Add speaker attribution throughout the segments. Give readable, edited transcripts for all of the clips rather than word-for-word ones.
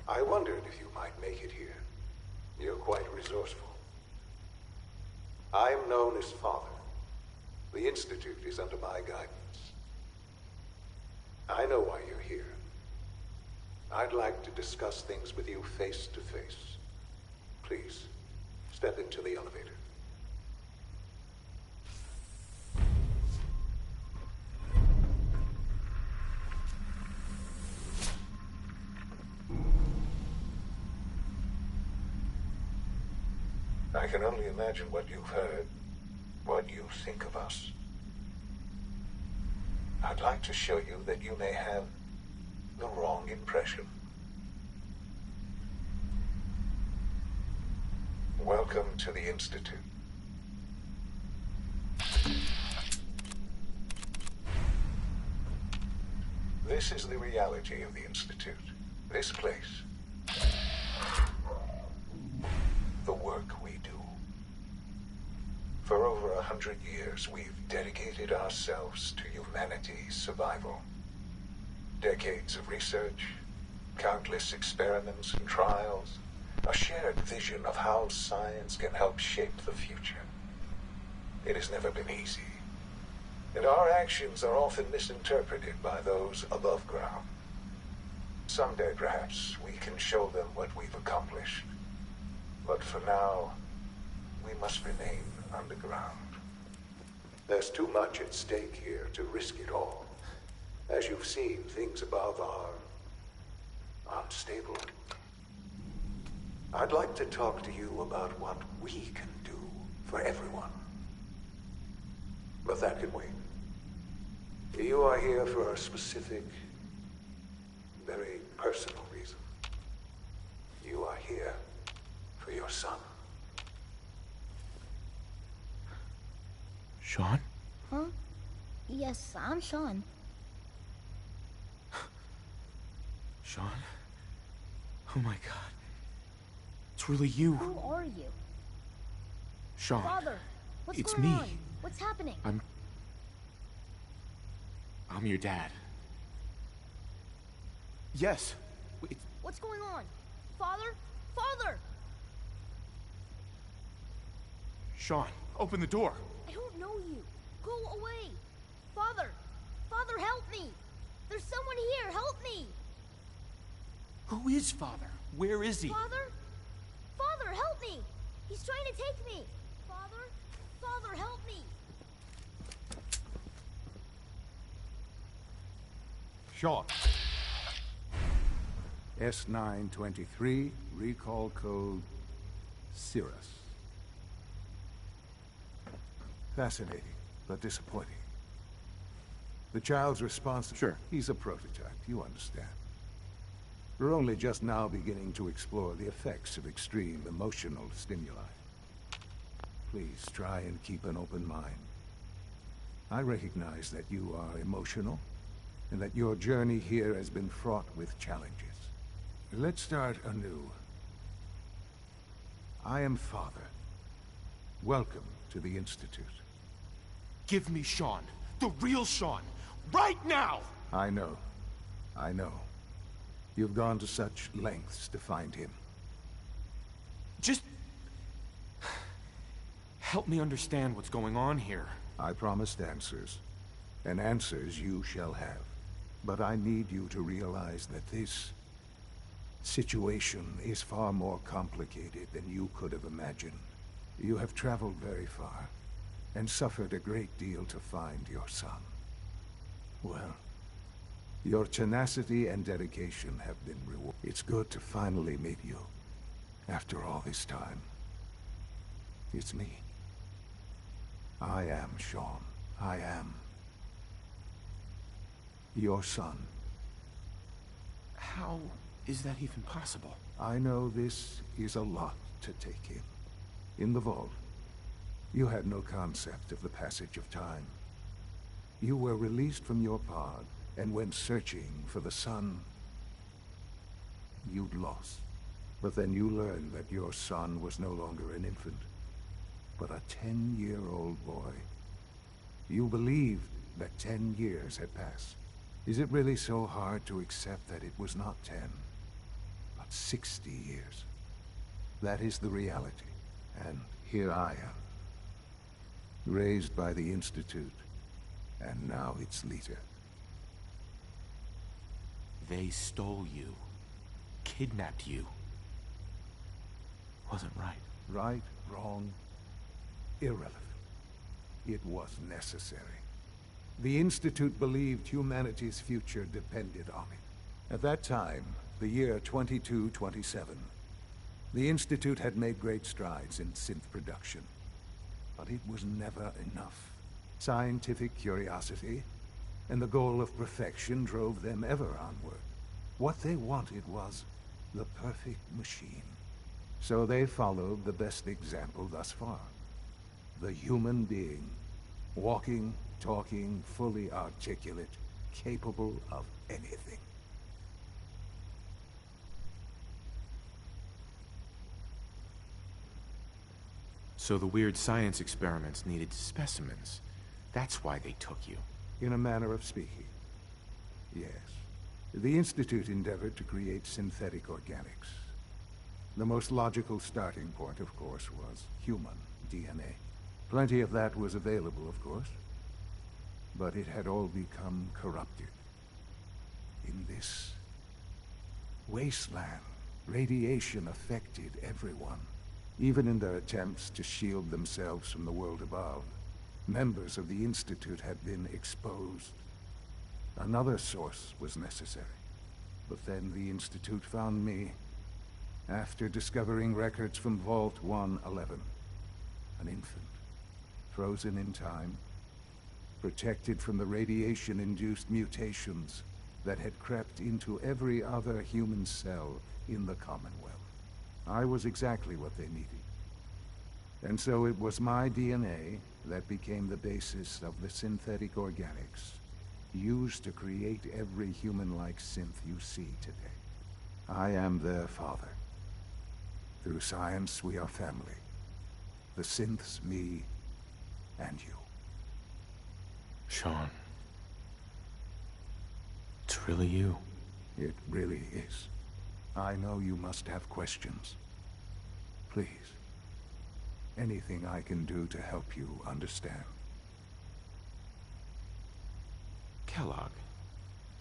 Speaker 1: I wondered if you might make it here. You're quite resourceful. I am known as Father. The Institute is under my guidance. I know why you're here. I'd like to discuss things with you face to face. Please, step into the elevator. I can only imagine what you've heard, what you think of us. I'd like to show you that you may have the wrong impression. Welcome to the Institute. This is the reality of the Institute. This place. The work we do. For over 100 years, we've dedicated ourselves to humanity's survival. Decades of research, countless experiments and trials, a shared vision of how science can help shape the future. It has never been easy, and our actions are often misinterpreted by those above ground. Someday, perhaps, we can show them what we've accomplished. But for now, we must remain underground. There's too much at stake here to risk it all. As you've seen, things above are unstable. I'd like to talk to you about what we can do for everyone. But that can wait. You are here for a specific, very personal reason. You are here for your son.
Speaker 2: Sean?
Speaker 3: Huh? Yes, I'm Sean.
Speaker 2: Sean? Oh my god. It's really you.
Speaker 3: Who are you?
Speaker 2: Sean.
Speaker 3: Father, what's
Speaker 2: It's
Speaker 3: going
Speaker 2: me.
Speaker 3: on? What's happening?
Speaker 2: I'm your dad. Yes.
Speaker 3: What's going on? Father? Father!
Speaker 2: Sean, open the door.
Speaker 3: I don't know you. Go away. Father! Father, help me! There's someone here, help me!
Speaker 2: Who is Father? Where is he?
Speaker 3: Father? Father, help me! He's trying to take me! Father? Father, help me!
Speaker 4: Sean. S923, recall code Cirrus. Fascinating, but disappointing. The child's response...
Speaker 2: Sure.
Speaker 4: He's a prototype, you understand. We're only just now beginning to explore the effects of extreme emotional stimuli. Please try and keep an open mind. I recognize that you are emotional, and that your journey here has been fraught with challenges. Let's start anew. I am Father. Welcome to the Institute.
Speaker 2: Give me Sean. The real Sean. Right now!
Speaker 4: I know. I know. You've gone to such lengths to find him.
Speaker 2: Just... help me understand what's going on here.
Speaker 4: I promised answers, and answers you shall have. But I need you to realize that this situation is far more complicated than you could have imagined. You have traveled very far, and suffered a great deal to find your son. Well, your tenacity and dedication have been rewarded. It's good to finally meet you, after all this time. It's me. I am Sean. I am your son.
Speaker 2: How is that even possible?
Speaker 4: I know this is a lot to take in. In the vault, you had no concept of the passage of time. You were released from your pod and went searching for the son you'd lost. But then you learned that your son was no longer an infant, but a 10-year-old boy. You believed that 10 years had passed. Is it really so hard to accept that it was not 10, but not 60 years. That is the reality. And here I am, raised by the Institute, and now its leader.
Speaker 2: They stole you. Kidnapped you. Wasn't right.
Speaker 4: Right, wrong, irrelevant. It was necessary. The Institute believed humanity's future depended on it. At that time, the year 2227, the Institute had made great strides in synth production. But it was never enough. Scientific curiosity and the goal of perfection drove them ever onward. What they wanted was the perfect machine. So they followed the best example thus far. The human being. Walking, talking, fully articulate, capable of anything.
Speaker 2: So the weird science experiments needed specimens. That's why they took you.
Speaker 4: In a manner of speaking. Yes. The Institute endeavored to create synthetic organics. The most logical starting point, of course, was human DNA. Plenty of that was available, of course. But it had all become corrupted. In this wasteland, radiation affected everyone. Even in their attempts to shield themselves from the world above, members of the Institute had been exposed. Another source was necessary. But then the Institute found me after discovering records from Vault 111. An infant, frozen in time, protected from the radiation-induced mutations that had crept into every other human cell in the Commonwealth. I was exactly what they needed. And so it was my DNA that became the basis of the synthetic organics used to create every human-like synth you see today. I am their father. Through science, we are family. The synths, me, and you.
Speaker 2: Sean. It's really you.
Speaker 4: It really is. I know you must have questions. Please. Anything I can do to help you understand.
Speaker 2: Kellogg.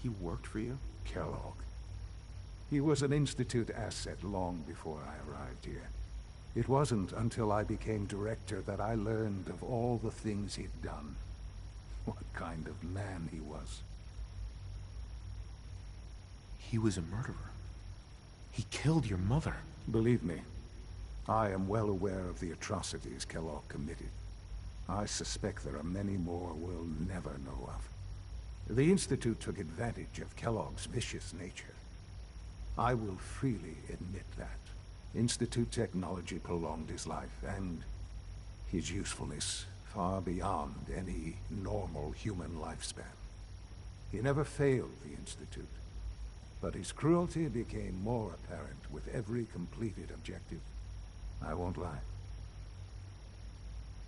Speaker 2: He worked for you?
Speaker 4: Kellogg. He was an Institute asset long before I arrived here. It wasn't until I became director that I learned of all the things he'd done. What kind of man he was.
Speaker 2: He was a murderer. He killed your mother.
Speaker 4: Believe me, I am well aware of the atrocities Kellogg committed. I suspect there are many more we'll never know of. The Institute took advantage of Kellogg's vicious nature. I will freely admit that. Institute technology prolonged his life, and his usefulness far beyond any normal human lifespan. He never failed the Institute, but his cruelty became more apparent with every completed objective. I won't lie.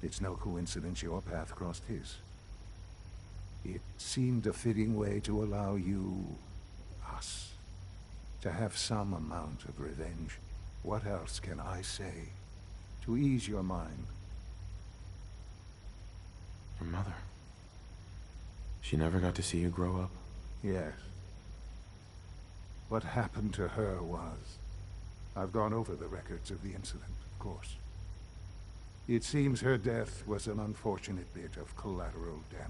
Speaker 4: It's no coincidence your path crossed his. It seemed a fitting way to allow you, us, to have some amount of revenge. What else can I say to ease your mind?
Speaker 2: Your mother. She never got to see you grow up?
Speaker 4: Yes. What happened to her was... I've gone over the records of the incident, of course. It seems her death was an unfortunate bit of collateral damage.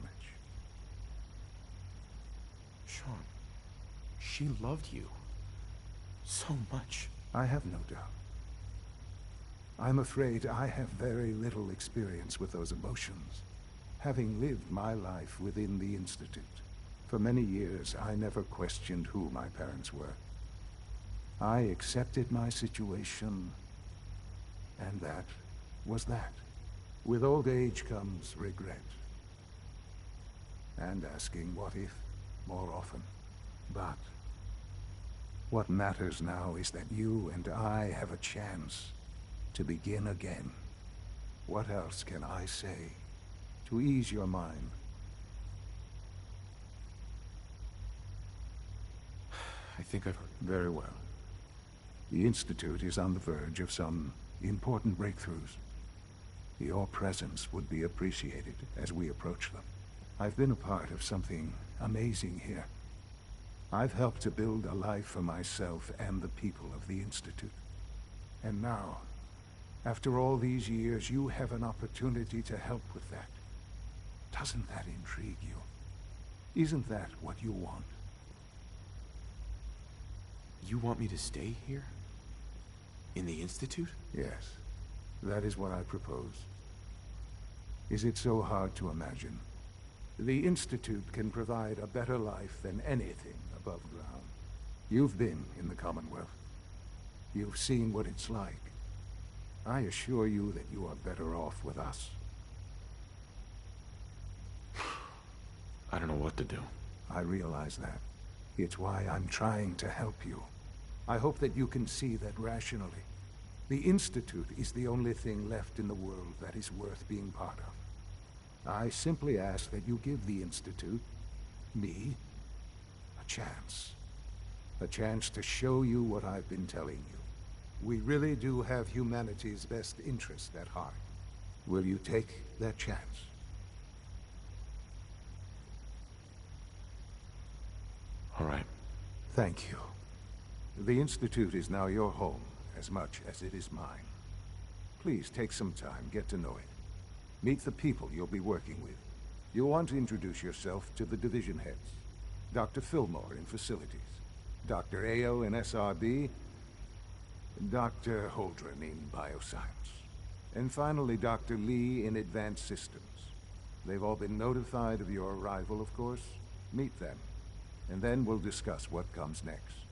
Speaker 2: Sean, she loved you. So much.
Speaker 4: I have no doubt. I'm afraid I have very little experience with those emotions, having lived my life within the Institute. For many years, I never questioned who my parents were. I accepted my situation, and that was that. With old age comes regret. And asking what if more often. But what matters now is that you and I have a chance to begin again. What else can I say to ease your mind?
Speaker 2: I think I've heard.
Speaker 4: Very well. The Institute is on the verge of some important breakthroughs. Your presence would be appreciated as we approach them. I've been a part of something amazing here. I've helped to build a life for myself and the people of the Institute. And now, after all these years, you have an opportunity to help with that. Doesn't that intrigue you? Isn't that what you want?
Speaker 2: You want me to stay here? In the Institute?
Speaker 4: Yes, that is what I propose. Is it so hard to imagine? The Institute can provide a better life than anything above ground. You've been in the Commonwealth. You've seen what it's like. I assure you that you are better off with us.
Speaker 2: I don't know what to do.
Speaker 4: I realize that. It's why I'm trying to help you. I hope that you can see that rationally. The Institute is the only thing left in the world that is worth being part of. I simply ask that you give the Institute, me, a chance. A chance to show you what I've been telling you. We really do have humanity's best interest at heart. Will you take that chance?
Speaker 2: All right.
Speaker 4: Thank you. The Institute is now your home, as much as it is mine. Please take some time, get to know it. Meet the people you'll be working with. You'll want to introduce yourself to the division heads. Dr. Fillmore in Facilities, Dr. Ayo in SRB, Dr. Holdren in Bioscience, and finally Dr. Lee in Advanced Systems. They've all been notified of your arrival, of course. Meet them, and then we'll discuss what comes next.